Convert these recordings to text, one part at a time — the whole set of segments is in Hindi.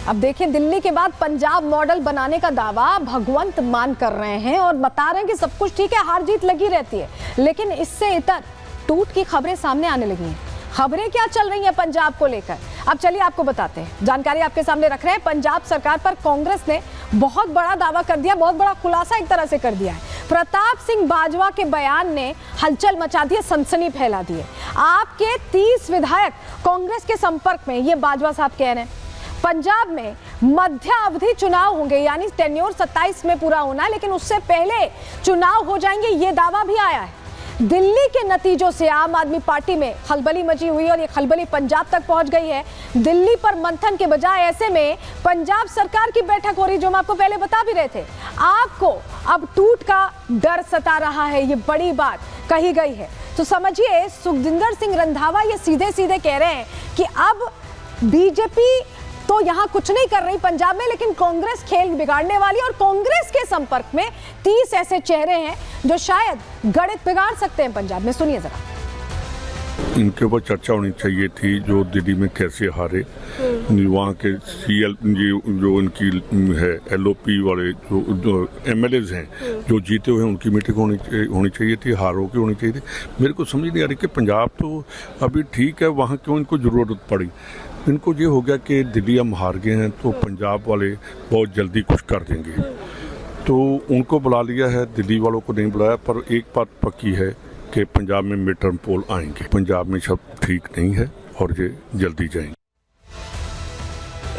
अब देखिए, दिल्ली के बाद पंजाब मॉडल बनाने का दावा भगवंत मान कर रहे हैं और बता रहे हैं कि सब कुछ ठीक है, हार जीत लगी रहती है। लेकिन इससे इतर टूट की खबरें सामने आने लगी हैं। खबरें क्या चल रही हैं पंजाब को लेकर, अब चलिए आपको बताते हैं। जानकारी आपके सामने रख रहे हैं। पंजाब सरकार पर कांग्रेस ने बहुत बड़ा दावा कर दिया, बहुत बड़ा खुलासा एक तरह से कर दिया है। प्रताप सिंह बाजवा के बयान ने हलचल मचा दी है, सनसनी फैला दी है। आपके 30 विधायक कांग्रेस के संपर्क में, ये बाजवा साहब कह रहे हैं। पंजाब में मध्य अवधि चुनाव होंगे, यानी टेन्योर 27 में पूरा होना है, लेकिन उससे पहले चुनाव हो जाएंगे, ये दावा भी आया है। दिल्ली के नतीजों से आम आदमी पार्टी में खलबली मची हुई और ये खलबली पंजाब तक पहुंच गई है। दिल्ली पर मंथन के बजाय ऐसे में पंजाब सरकार की बैठक हो रही, जो हम आपको पहले बता भी रहे थे। आपको अब टूट का डर सता रहा है, ये बड़ी बात कही गई है। तो समझिए, सुखजिंदर सिंह रंधावा ये सीधे सीधे कह रहे हैं कि अब बीजेपी तो यहाँ कुछ नहीं कर रही पंजाब में, लेकिन कांग्रेस खेल बिगाड़ने वाली, और कांग्रेस के संपर्क में 30 ऐसे चेहरे हैं जो शायद गणित बिगाड़ सकते हैं पंजाब में। सुनिए जरा। इनके ऊपर चर्चा होनी चाहिए थी, जो दिल्ली में कैसे हारे। वहाँ के CL जो इनकी है LOP वाले जो MLAs हैं जो जीते हुए हैं, उनकी मीटिंग होनी चाहिए थी, हारों की होनी चाहिए थी। मेरे को समझ नहीं आ रही कि पंजाब तो अभी ठीक है, वहाँ क्यों इनको ज़रूरत पड़ी। इनको ये हो गया कि दिल्ली हम हार गए हैं तो पंजाब वाले बहुत जल्दी कुछ कर देंगे, तो उनको बुला लिया है, दिल्ली वालों को नहीं बुलाया। पर एक बात पक्की है कि पंजाब में मिड टर्म पोल आएंगे। पंजाब में सब ठीक नहीं है और ये जल्दी जाएंगे।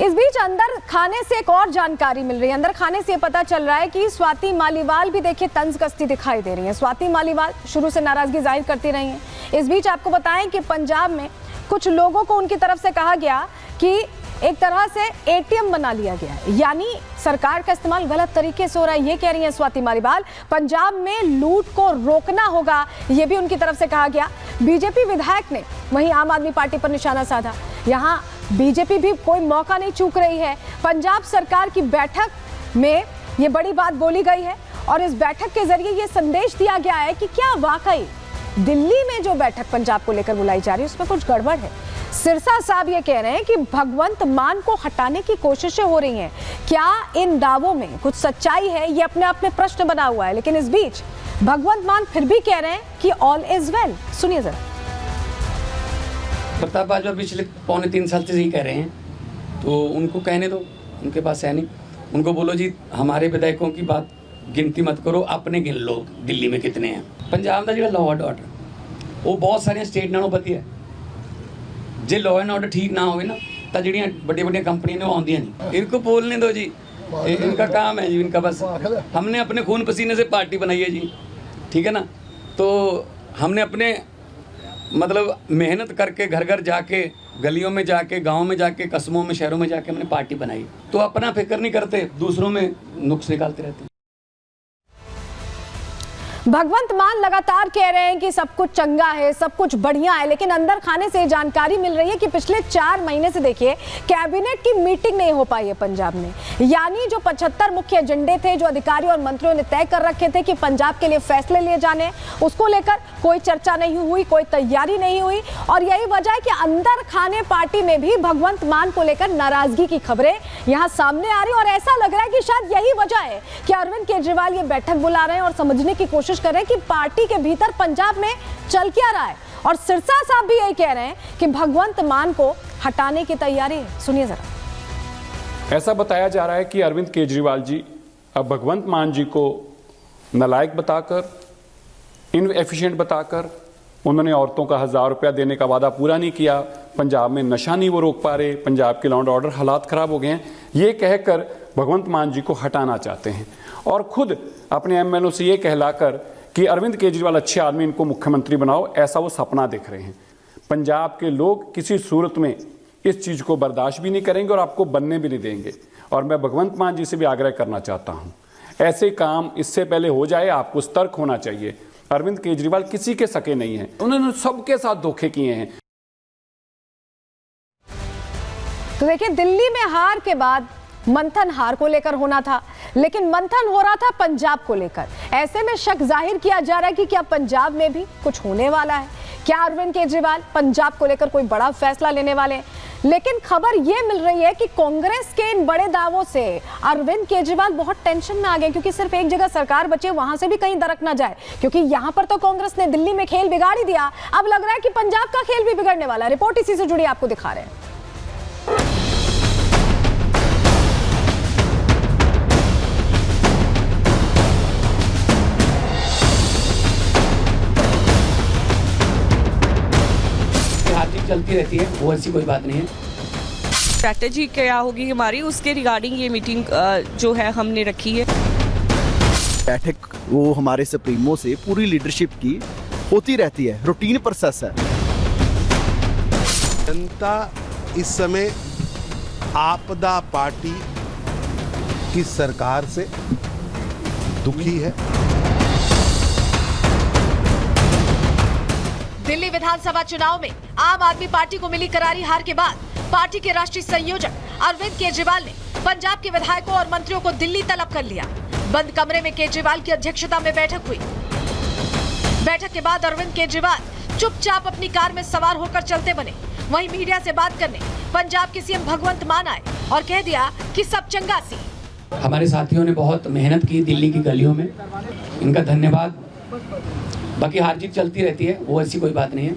इस बीच अंदर खाने से एक और जानकारी मिल रही है। अंदर खाने से पता चल रहा है कि स्वाति मालीवाल भी देखिए तंज कसती दिखाई दे रही है। स्वाति मालीवाल शुरू से नाराजगी जाहिर करती रही हैं। इस बीच आपको बताएं कि पंजाब में कुछ लोगों को उनकी तरफ से कहा गया कि एक तरह से ATM बना लिया गया है, यानी सरकार का इस्तेमाल गलत तरीके से हो रहा है, ये कह रही है स्वाति मालीवाल। पंजाब में लूट को रोकना होगा, ये भी उनकी तरफ से कहा गया। बीजेपी विधायक ने वहीं आम आदमी पार्टी पर निशाना साधा। यहाँ बीजेपी भी कोई मौका नहीं चूक रही है। पंजाब सरकार की बैठक में ये बड़ी बात बोली गई है और इस बैठक के जरिए ये संदेश दिया गया है कि क्या वाकई दिल्ली में जो बैठक पंजाब को लेकर बुलाई जा रही है उसमें कुछ गड़बड़ है। सिरसा साहब ये कह रहे हैं कि भगवंत मान को हटाने की कोशिशें हो रही हैं। क्या इन दावों में कुछ सच्चाई है, ये अपने आप में प्रश्न बना हुआ है। लेकिन इस बीच भगवंत मान फिर भी कह रहे हैं कि ऑल इज वेल। सुनिए जरा। प्रताप बाजवा पिछले 2.25 साल से यही कह रहे हैं, तो उनको कहने दो, उनके पास है नहीं। उनको बोलो जी हमारे विधायकों की बात गिनती मत करो, अपने गिन लो दिल्ली में कितने हैं। पंजाब का जो लॉ एंड ऑर्डर वो बहुत सारे स्टेट नालों पती है। जे लॉ एंड ऑर्डर ठीक ना हो ना तो जी बड़ी बड़ी कंपनियां ने आउंदियां नहीं। इनको बोलने दो जी, इनका काम है जी, इनका बस। हमने अपने खून पसीने से पार्टी बनाई है जी, ठीक है ना। तो हमने अपने मतलब मेहनत करके घर घर जाके, गलियों में जाके, गाँव में जाके, कस्बों में, शहरों में जाके हमने पार्टी बनाई। तो अपना फिक्र नहीं करते, दूसरों में नुक्स निकालते रहते हैं। भगवंत मान लगातार कह रहे हैं कि सब कुछ चंगा है, सब कुछ बढ़िया है, लेकिन अंदर खाने से जानकारी मिल रही है कि पिछले 4 महीने से देखिए कैबिनेट की मीटिंग नहीं हो पाई है पंजाब में। यानी जो 75 मुख्य एजेंडे थे, जो अधिकारियों और मंत्रियों ने तय कर रखे थे कि पंजाब के लिए फैसले लिए जाने, उसको लेकर कोई चर्चा नहीं हुई, कोई तैयारी नहीं हुई। और यही वजह है कि अंदर खाने पार्टी में भी भगवंत मान को लेकर नाराजगी की खबरें यहाँ सामने आ रही है। और ऐसा लग रहा है कि शायद यही वजह है कि अरविंद केजरीवाल ये बैठक बुला रहे हैं और समझने की कोशिश कर रहे हैं कि पार्टी के भीतर पंजाब में चल क्या रहा है। और सिरसा साहब भी यही कह रहे हैं कि भगवंत मान को हटाने की तैयारी है। सुनिए जरा। ऐसा बताया जा रहा है कि अरविंद केजरीवाल जी अब भगवंत मान जी को नालायक बताकर, इनएफिशिएंट बताकर, उन्होंने औरतों का 1000 रुपया देने का वादा पूरा नहीं किया, पंजाब में नशा नहीं वो रोक पा रहे, पंजाब के लॉ एंड ऑर्डर हालात खराब हो गए हैं, ये कहकर भगवंत मान जी को हटाना चाहते हैं। और खुद अपने MLO से ये कहलाकर कि अरविंद केजरीवाल अच्छे आदमी, इनको मुख्यमंत्री बनाओ, ऐसा वो सपना देख रहे हैं। पंजाब के लोग किसी सूरत में इस चीज़ को बर्दाश्त भी नहीं करेंगे और आपको बनने भी नहीं देंगे। और मैं भगवंत मान जी से भी आग्रह करना चाहता हूँ, ऐसे काम इससे पहले हो जाए, आपको सतर्क होना चाहिए। अरविंद केजरीवाल किसी के सके नहीं हैं, उन्होंने सबके साथ धोखे किए हैं। तो देखिए, दिल्ली में हार के बाद मंथन हार को लेकर होना था, लेकिन मंथन हो रहा था पंजाब को लेकर। ऐसे में शक जाहिर किया जा रहा है कि क्या पंजाब में भी कुछ होने वाला है। क्या अरविंद केजरीवाल पंजाब को लेकर कोई बड़ा फैसला लेने वाले हैं? लेकिन खबर ये मिल रही है कि कांग्रेस के इन बड़े दावों से अरविंद केजरीवाल बहुत टेंशन में आ गए, क्योंकि सिर्फ एक जगह सरकार बचे, वहां से भी कहीं दरक ना जाए, क्योंकि यहां पर तो कांग्रेस ने दिल्ली में खेल बिगाड़ ही दिया, अब लग रहा है कि पंजाब का खेल भी बिगड़ने वाला है। रिपोर्ट इसी से जुड़ी आपको दिखा रहे हैं। हार जीत चलती रहती है, वो ऐसी कोई बात नहीं है। स्ट्रैटेजी क्या होगी हमारी, उसके रिगार्डिंग ये मीटिंग जो है हमने रखी है। बैठक वो हमारे सुप्रीमो से पूरी लीडरशिप की होती रहती है, रूटीन प्रोसेस है। जनता इस समय आपदा पार्टी की सरकार से दुखी है। दिल्ली विधानसभा चुनाव में आम आदमी पार्टी को मिली करारी हार के बाद पार्टी के राष्ट्रीय संयोजक अरविंद केजरीवाल ने पंजाब के विधायकों और मंत्रियों को दिल्ली तलब कर लिया। बंद कमरे में केजरीवाल की अध्यक्षता में बैठक हुई। बैठक के बाद अरविंद केजरीवाल चुपचाप अपनी कार में सवार होकर चलते बने। वहीं मीडिया से बात करने पंजाब के सीएम भगवंत मान आए और कह दिया कि सब चंगा सी। हमारे साथियों ने बहुत मेहनत की दिल्ली की गलियों में, इनका धन्यवाद। बाकी हार जीत चलती रहती है, वो ऐसी कोई बात नहीं है।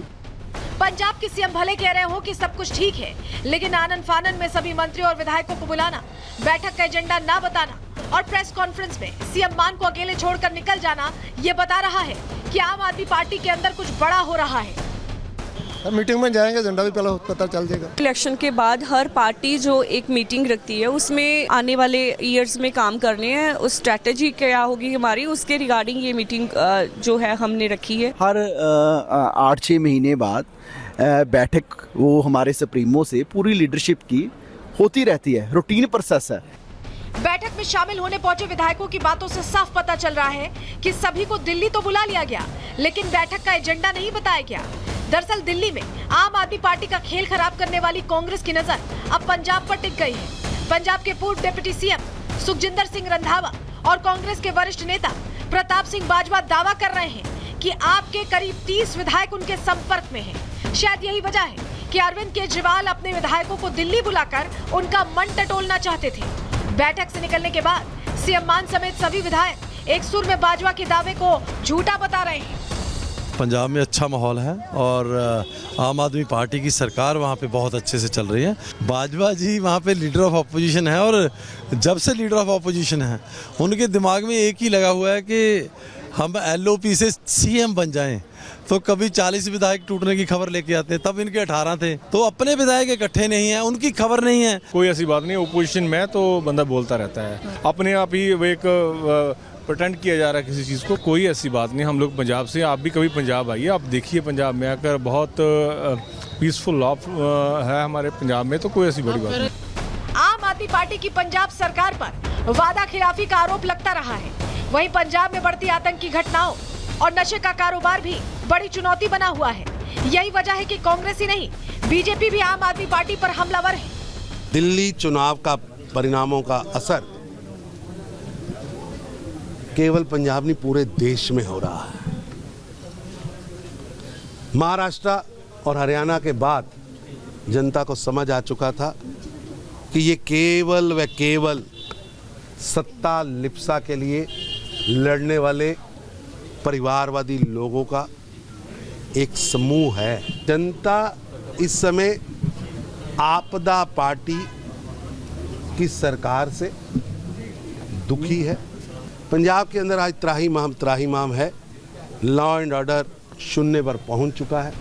पंजाब के सीएम भले कह रहे हो कि सब कुछ ठीक है, लेकिन आनन फानन में सभी मंत्रियों और विधायकों को बुलाना, बैठक का एजेंडा ना बताना और प्रेस कॉन्फ्रेंस में सीएम मान को अकेले छोड़कर निकल जाना, ये बता रहा है कि आम आदमी पार्टी के अंदर कुछ बड़ा हो रहा है। मीटिंग में जाएंगे, एजेंडा भी पहले पता चल जाएगा। इलेक्शन के बाद हर पार्टी जो एक मीटिंग रखती है, उसमें आने वाले ईयर्स में काम करने हैं, उस स्ट्रैटेजी क्या होगी हमारी, उसके रिगार्डिंग ये मीटिंग जो है हमने रखी है। हर 8-6 महीने बाद बैठक वो हमारे सुप्रीमो से पूरी लीडरशिप की होती रहती है, रूटीन प्रोसेस है। बैठक में शामिल होने पहुंचे विधायकों की बातों से साफ पता चल रहा है कि सभी को दिल्ली तो बुला लिया गया, लेकिन बैठक का एजेंडा नहीं बताया गया। दरअसल दिल्ली में आम आदमी पार्टी का खेल खराब करने वाली कांग्रेस की नजर अब पंजाब पर टिक गई है। पंजाब के पूर्व डिप्टी सीएम सुखजिंदर सिंह रंधावा और कांग्रेस के वरिष्ठ नेता प्रताप सिंह बाजवा दावा कर रहे हैं कि आपके करीब 30 विधायक उनके संपर्क में हैं। शायद यही वजह है कि अरविंद केजरीवाल अपने विधायकों को दिल्ली बुलाकर उनका मन टटोलना चाहते थे। बैठक से निकलने के बाद सीएम मान समेत सभी विधायक एक सुर में बाजवा के दावे को झूठा बता रहे हैं। पंजाब में अच्छा माहौल है और आम आदमी पार्टी की सरकार वहाँ पे बहुत अच्छे से चल रही है। बाजवा जी वहाँ पे लीडर ऑफ अपोजिशन है और जब से लीडर ऑफ अपोजिशन है उनके दिमाग में एक ही लगा हुआ है कि हम एलओपी से सीएम बन जाएं। तो कभी 40 विधायक टूटने की खबर लेके आते हैं, तब इनके 18 थे। तो अपने विधायक इकट्ठे नहीं हैं, उनकी खबर नहीं है। कोई ऐसी बात नहीं, ओपोजिशन में तो बंदा बोलता रहता है, अपने आप ही वो एक प्रिटेंड किया जा रहा है किसी चीज़ को। कोई ऐसी बात नहीं। हम लोग पंजाब से, आप भी कभी पंजाब आइए, आप देखिए पंजाब में आकर बहुत पीसफुल है हमारे पंजाब में, तो कोई ऐसी बड़ी बात नहीं। आम आदमी पार्टी की पंजाब सरकार पर वादा खिलाफी का आरोप लगता रहा है। वहीं पंजाब में बढ़ती आतंकी घटनाओं और नशे का कारोबार भी बड़ी चुनौती बना हुआ है। यही वजह है कि कांग्रेस ही नहीं, बीजेपी भी आम आदमी पार्टी पर हमलावर है। दिल्ली चुनाव का परिणामों का असर केवल पंजाब नहीं, पूरे देश में हो रहा है। महाराष्ट्र और हरियाणा के बाद जनता को समझ आ चुका था कि ये केवल व केवल सत्ता लिप्सा के लिए लड़ने वाले परिवारवादी लोगों का एक समूह है। जनता इस समय आपदा पार्टी की सरकार से दुखी है। पंजाब के अंदर आज त्राहिमाम है, लॉ एंड ऑर्डर शून्य पर पहुंच चुका है।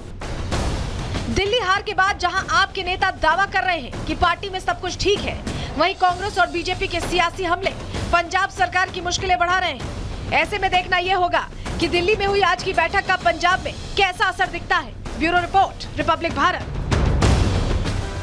दिल्ली हार के बाद जहां आपके नेता दावा कर रहे हैं कि पार्टी में सब कुछ ठीक है, वहीं कांग्रेस और बीजेपी के सियासी हमले पंजाब सरकार की मुश्किलें बढ़ा रहे हैं। ऐसे में देखना यह होगा कि दिल्ली में हुई आज की बैठक का पंजाब में कैसा असर दिखता है। Bureau report, Republic Bharat.